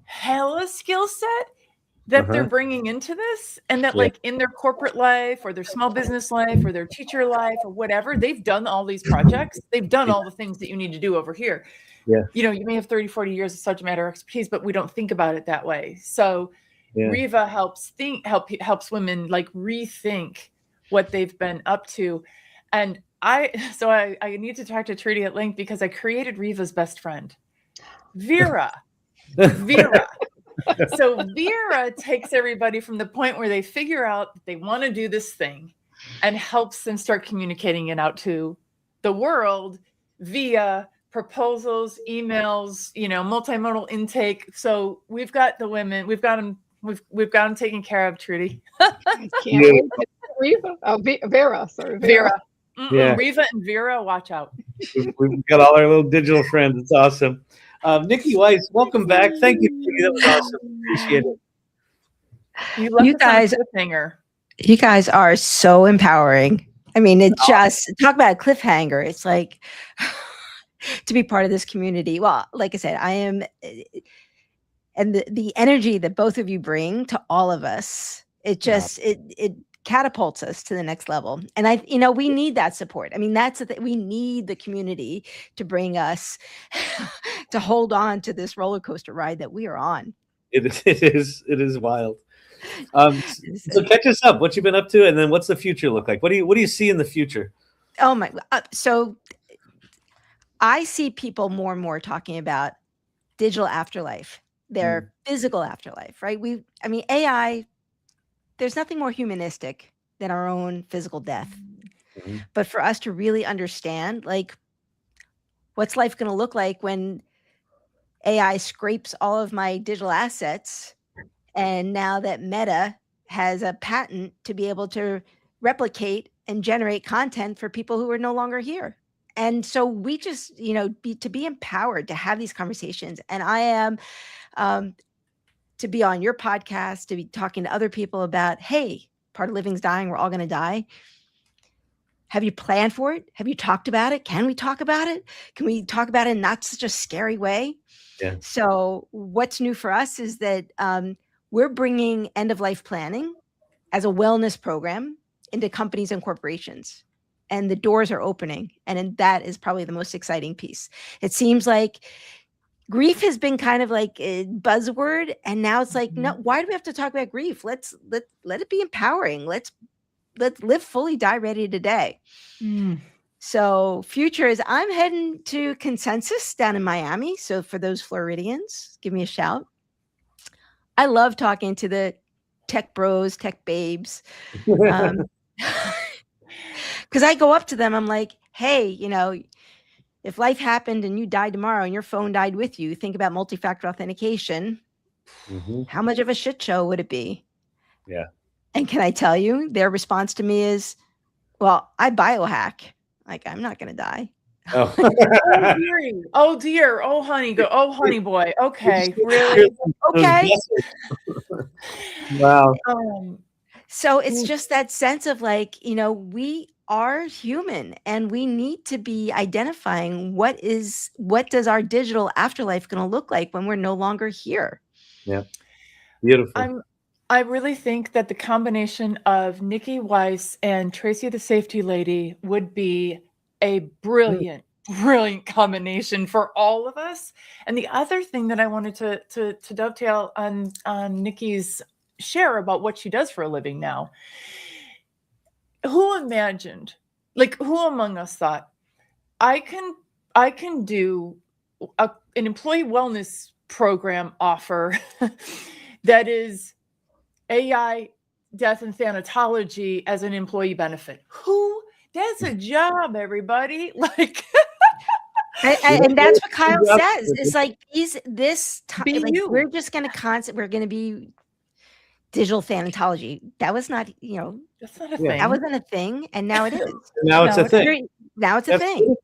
hella skill set that they're bringing into this, and that like in their corporate life or their small business life or their teacher life or whatever, they've done all these projects. They've done all the things that you need to do over here. Yeah. You know, you may have 30, 40 years of subject matter expertise, but we don't think about it that way. So Riva helps women like rethink what they've been up to. And I need to talk to Trudy at length, because I created Riva's best friend, Vera. So Vera takes everybody from the point where they figure out that they want to do this thing and helps them start communicating it out to the world via proposals, emails, you know, multimodal intake. So we've got the women, we've got them taken care of, Trudy. I can't wait. Riva. Oh, Vera. Sorry, Vera. Yeah. Riva and Vera, watch out. We've got all our little digital friends. It's awesome. Nikki Weiss, welcome back. Thank you. That was awesome. Appreciate it. You guys are so empowering. I mean, it just talk about a cliffhanger. It's like to be part of this community. Well, like I said, I am, and the energy that both of you bring to all of us, it just it catapults us to the next level. And we need that support. I mean, that's the thing. We need the community to bring us to hold on to this roller coaster ride that we are on. It is wild. So catch us up. What you've been up to, and then what's the future look like? What do you see in the future? Oh my! So I see people more and more talking about digital afterlife, their physical afterlife, right? AI. There's nothing more humanistic than our own physical death. But for us to really understand, like, what's life going to look like when AI scrapes all of my digital assets, and now that Meta has a patent to be able to replicate and generate content for people who are no longer here. And so we just, to be empowered to have these conversations. And I am to be on your podcast, to be talking to other people about, hey, part of living's dying. We're all going to die. Have you planned for it? Have you talked about it? Can we talk about it? Can we talk about it in not such a scary way? Yeah. So what's new for us is that we're bringing end-of-life planning as a wellness program into companies and corporations. And the doors are opening. And that is probably the most exciting piece. It seems like grief has been kind of like a buzzword, and now it's like, no, why do we have to talk about grief? Let it be empowering. Let's live fully, die ready today. So future is, I'm heading to Consensus down in Miami. So for those Floridians, give me a shout. I love talking to the tech bros, tech babes. Because I go up to them, I'm like, hey, if life happened and you died tomorrow and your phone died with you, think about multi-factor authentication. How much of a shit show would it be? Yeah. And can I tell you, their response to me is, well, I biohack. Like, I'm not going to die. Oh. Oh dear. Oh honey, oh honey boy. Okay. Really? Okay. Wow. So it's just that sense of like, we are human, and we need to be identifying what does our digital afterlife going to look like when we're no longer here. Yeah. Beautiful. I really think that the combination of Nikki Weiss and Tracy the Safety Lady would be a brilliant combination for all of us. And the other thing that I wanted to dovetail on Nikki's share about what she does for a living now. Who imagined, like, who among us thought, I can do an employee wellness program offer that is AI death and thanatology as an employee benefit? That's a job, everybody. Like, and that's what Kyle says. It's like, we're just going to we're going to be digital thanatology. That was not, that's not a thing. That wasn't a thing, and now it is. Now it's a thing. Now it's a thing.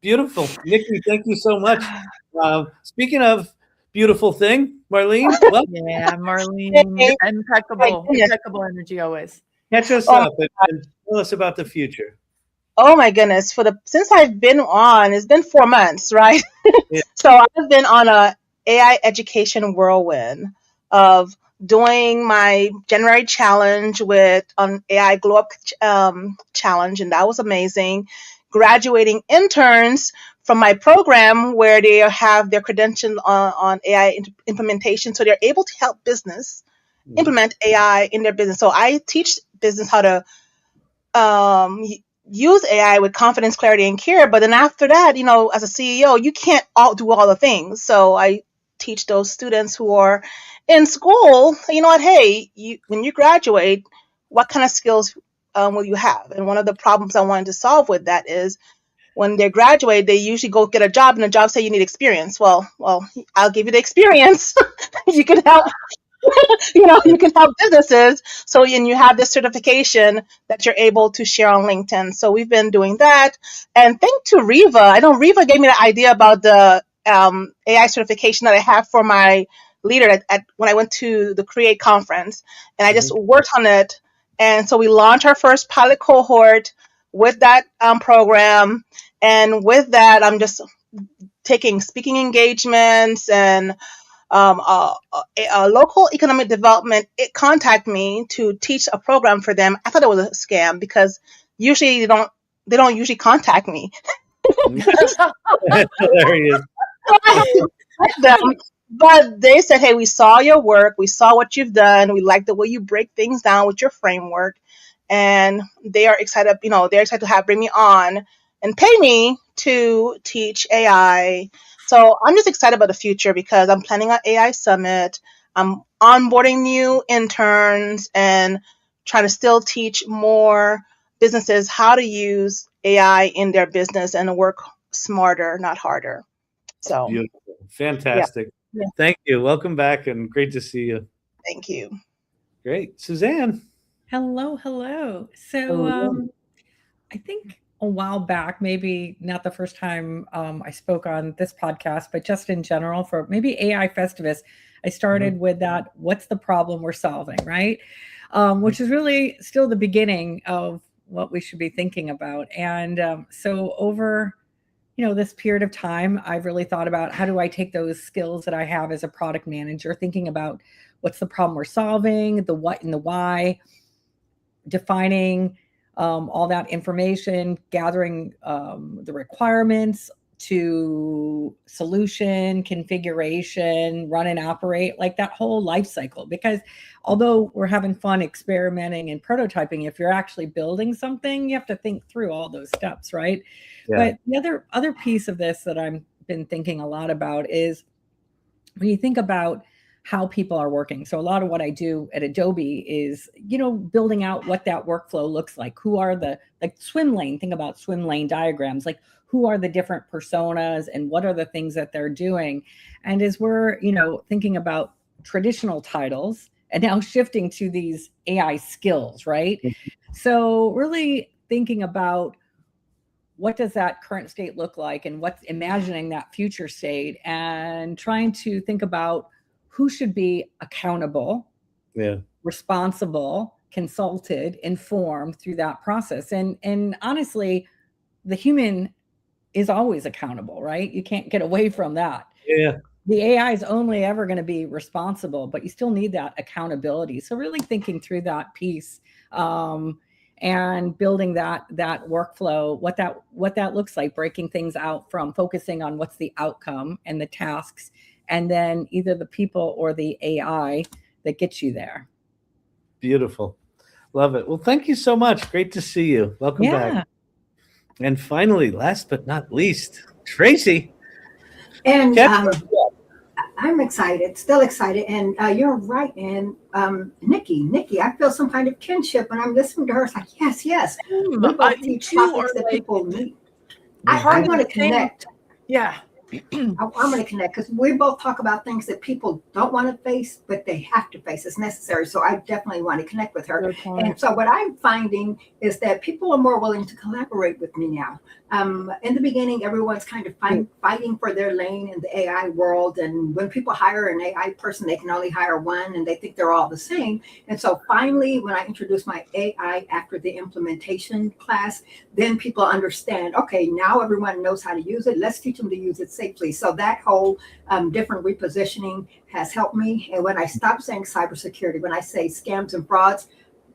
Beautiful. Nikki, thank you so much. Speaking of beautiful thing, Marlene. Well, yeah, Marlene, impeccable energy always. Catch us up and tell us about the future. Oh my goodness! Since I've been on, it's been 4 months, right? Yeah. So I've been on a AI education whirlwind of doing my January challenge with AI Glow Up challenge, and that was amazing. Graduating interns from my program where they have their credential on AI implementation, so they're able to help business implement AI in their business. So I teach business how to use AI with confidence, clarity, and care. But then after that, as a CEO, you can't do all the things. So I teach those students who are in school, you know what, hey, when you graduate, what kind of skills will you have? And one of the problems I wanted to solve with that is when they graduate, they usually go get a job, and the job say you need experience. Well, I'll give you the experience. You can help you can help businesses. So, and you have this certification that you're able to share on LinkedIn. So we've been doing that. And thank to Riva. I know Riva gave me the idea about the AI certification that I have for my leader at when I went to the Create conference, and I just worked on it. And so we launched our first pilot cohort with that program. And with that, I'm just taking speaking engagements, and a local economic development contact me to teach a program for them. I thought it was a scam because usually they don't usually contact me. That's hilarious. So I had to respect them. But they said, hey, we saw your work, we saw what you've done, we like the way you break things down with your framework, and they are excited, they're excited to bring me on and pay me to teach AI. So I'm just excited about the future because I'm planning an AI summit. I'm onboarding new interns and trying to still teach more businesses how to use AI in their business and work smarter, not harder. So beautiful. Fantastic. Yeah. Thank you. Welcome back, and great to see you. Thank you. Great. Suzanne. Hello. So I think a while back, maybe not the first time I spoke on this podcast, but just in general for maybe AI Festivus, I started with that, what's the problem we're solving, right? Which is really still the beginning of what we should be thinking about. And so over this period of time, I've really thought about how do I take those skills that I have as a product manager, thinking about what's the problem we're solving, the what and the why, defining all that information, gathering the requirements to solution, configuration, run and operate, like that whole life cycle. Because although we're having fun experimenting and prototyping, if you're actually building something, you have to think through all those steps, right? Yeah. But the other piece of this that I've been thinking a lot about is when you think about how people are working. So a lot of what I do at Adobe is, building out what that workflow looks like. Who are like swim lane, think about swim lane diagrams, like who are the different personas and what are the things that they're doing? And as we're, thinking about traditional titles and now shifting to these AI skills, right? So really thinking about what does that current state look like and what's imagining that future state and trying to think about who should be accountable, responsible, consulted, informed through that process. And honestly, the human is always accountable, right? You can't get away from that. Yeah. The AI is only ever going to be responsible, but you still need that accountability. So really thinking through that piece and building that workflow, what that looks like, breaking things out from focusing on what's the outcome and the tasks, and then either the people or the AI that gets you there. Beautiful. Love it. Well, thank you so much. Great to see you. Welcome back. And finally, last but not least, Tracy. And I'm excited, still excited. And you're right. And Nikki, I feel some kind of kinship when I'm listening to her. It's like, yes. We both teach topics that people need. I want to connect. Yeah. I'm going to connect because we both talk about things that people don't want to face, but they have to face. It's necessary. So I definitely want to connect with her. Okay. And so what I'm finding is that people are more willing to collaborate with me now. In the beginning, everyone's kind of fighting for their lane in the AI world. And when people hire an AI person, they can only hire one and they think they're all the same. And so finally, when I introduced my AI after the implementation class, then people understand, okay, now everyone knows how to use it. Let's teach them to use it safely. So that whole different repositioning has helped me. And when I stop saying cybersecurity, when I say scams and frauds,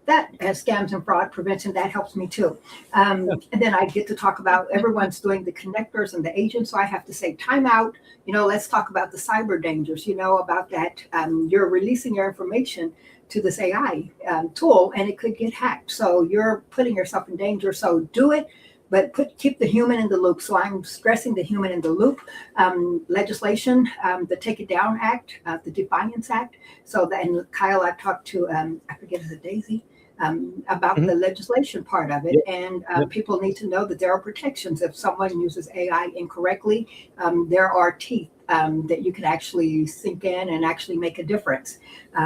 that has scams and fraud prevention, that helps me too. And then I get to talk about everyone's doing the connectors and the agents. So I have to say, time out, let's talk about the cyber dangers, about that. You're releasing your information to this AI tool and it could get hacked. So you're putting yourself in danger. So do it, but keep the human in the loop. So I'm stressing the human in the loop. Legislation, the Take It Down Act, the Defiance Act. So then Kyle, I've talked to, I forget, is it Daisy? About the legislation part of it. And people need to know that there are protections. If someone uses AI incorrectly, there are teeth that you can actually sink in and actually make a difference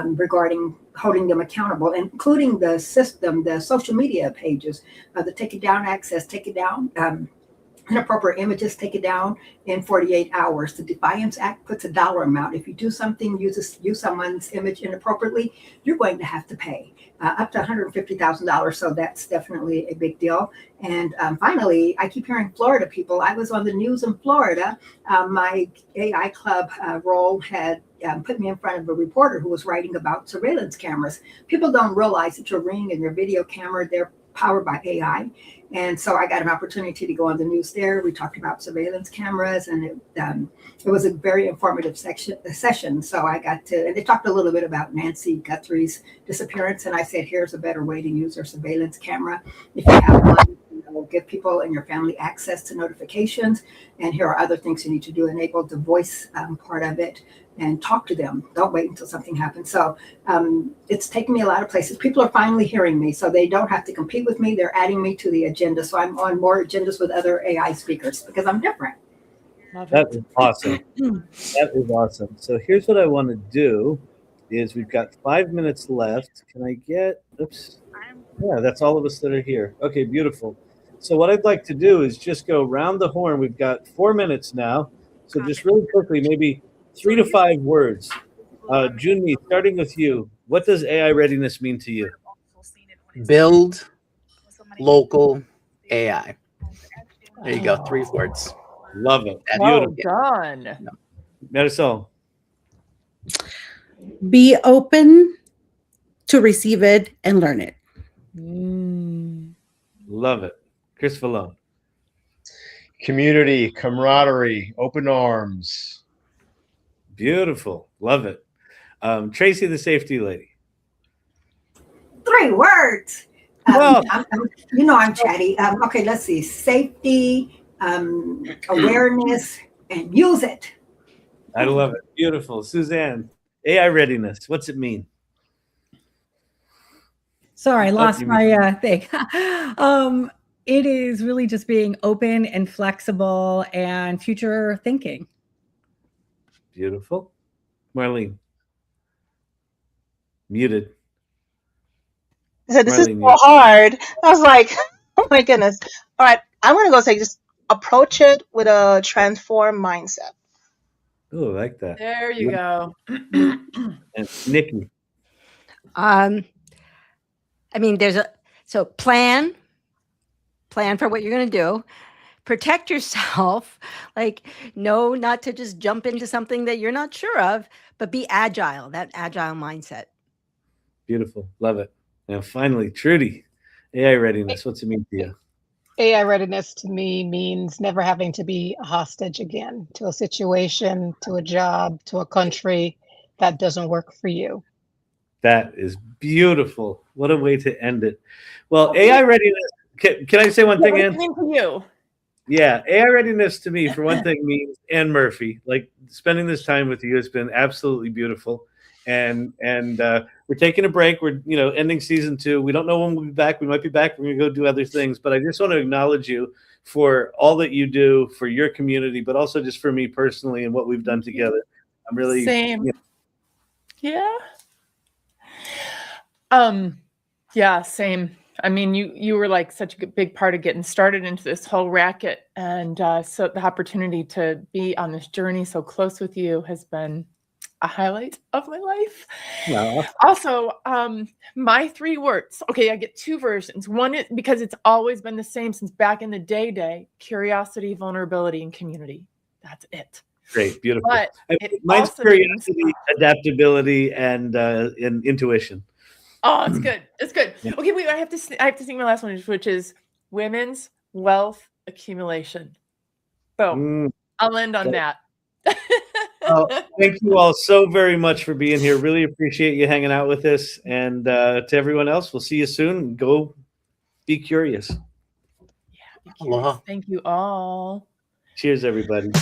regarding holding them accountable, including the system, the social media pages. The Take It Down Act says take it down. Inappropriate images, take it down in 48 hours. The Defiance Act puts a dollar amount. If you do something, use someone's image inappropriately, you're going to have to pay up to $150,000. So that's definitely a big deal. And finally, I keep hearing Florida people. I was on the news in Florida. My AI club role had put me in front of a reporter who was writing about surveillance cameras. People don't realize that your Ring and your video camera, they're powered by AI. And so I got an opportunity to go on the news there. We talked about surveillance cameras, and it was a very informative session. So I got to, and they talked a little bit about Nancy Guthrie's disappearance. And I said, here's a better way to use your surveillance camera. If you have one, give people in your family access to notifications. And here are other things you need to do. Enable the voice part of it and talk to them. Don't wait until something happens. So it's taken me a lot of places. People are finally hearing me, so they don't have to compete with me. They're adding me to the agenda. So I'm on more agendas with other AI speakers because I'm different. That is awesome. That is awesome. So here's what I want to do is we've got 5 minutes left. Can I get, oops. Yeah, that's all of us that are here. Okay, beautiful. So what I'd like to do is just go round the horn. We've got 4 minutes now. So just really quickly, maybe 3 to 5 words. Junmi, starting with you, what does AI readiness mean to you? Build local AI. There you go. 3 words. Love it. Well Beautiful. done. Marisol. Be open to receive it and learn it. Love it. Chris Vallone. Community, camaraderie, open arms. Beautiful. Love it. Tracy, the safety lady. 3 words. Well, I'm chatty. Okay, let's see. Safety, awareness, and use it. I love it. Beautiful. Suzanne, AI readiness. What's it mean? Sorry, I lost my thing. It is really just being open and flexible and future thinking. Beautiful. Marlene. Muted. I said, this Marlene, is so hard. I was like, oh my goodness. All right, I'm going to go say just approach it with a transform mindset. Oh, I like that. There you go. And Nikki. I mean, so plan for what you're going to do. Protect yourself, like know not to just jump into something that you're not sure of, but be agile, that agile mindset. Beautiful. Love it. And finally, Trudy, AI readiness. What's it mean to you? AI readiness to me means never having to be a hostage again to a situation, to a job, to a country that doesn't work for you. That is beautiful. What a way to end it. Well, AI readiness. Can I say one thing, Anne? To you. Yeah, AI readiness to me, for one thing, means Anne Murphy. Like spending this time with you has been absolutely beautiful. And we're taking a break. We're ending season 2. We don't know when we'll be back. We might be back. We're gonna go do other things. But I just want to acknowledge you for all that you do for your community, but also just for me personally and what we've done together. I'm really same. Yeah. Yeah, same. I mean, you were like such a big part of getting started into this whole racket. And so the opportunity to be on this journey so close with you has been a highlight of my life. No. Also, my 3 words. Okay, I get 2 versions. One is because it's always been the same since back in the day, curiosity, vulnerability, and community. That's it. Great, beautiful. But mine's also curiosity, adaptability, and intuition. Oh, it's good. It's good. Yeah. Okay, wait. I have to sing my last one, which is women's wealth accumulation. Boom. I'll end on that. Thank you all so very much for being here. Really appreciate you hanging out with us. And to everyone else, we'll see you soon. Go be curious. Yeah, be curious. Aloha. Thank you all. Cheers, everybody.